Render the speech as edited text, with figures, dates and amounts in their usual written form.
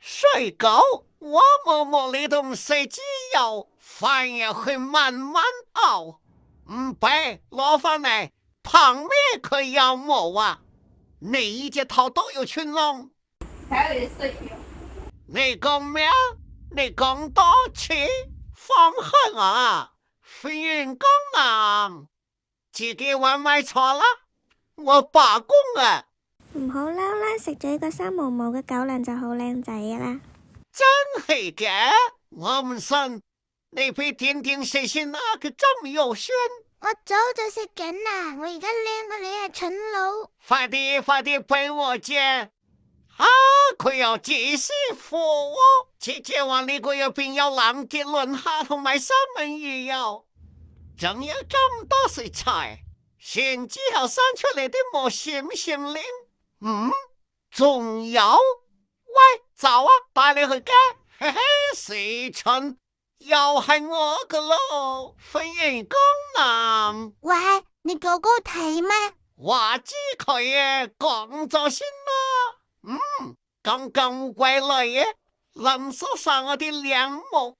水狗，我默默里头设计有，饭也会慢慢熬。白老饭呢，旁边可要么啊？你一节头都有群龙，你讲咩？你讲多次，放狠啊！飞云讲啊，自己玩買錯啦，我罷工啊！唔好嬲啦，食咗個生毛毛嘅狗糧就好靚仔啦。真係嘅，我唔信。你比點點誰是那個咁優選？我早就食緊啦，我而家靚過你係蠢佬。快啲俾我借！佢又自私貨喎，姐姐話呢個月便有藍結論下同埋三文魚油，仲有咁多食材，選之後生出嚟啲冇閃閃靈。仲有，喂，走啊，帶你去街，嘿嘿，死蠢，又係我噶咯，飛雲江南。喂，你哥哥睇咩？話知佢講咗先啦。咁貴類嘅，林叔上我啲兩毛。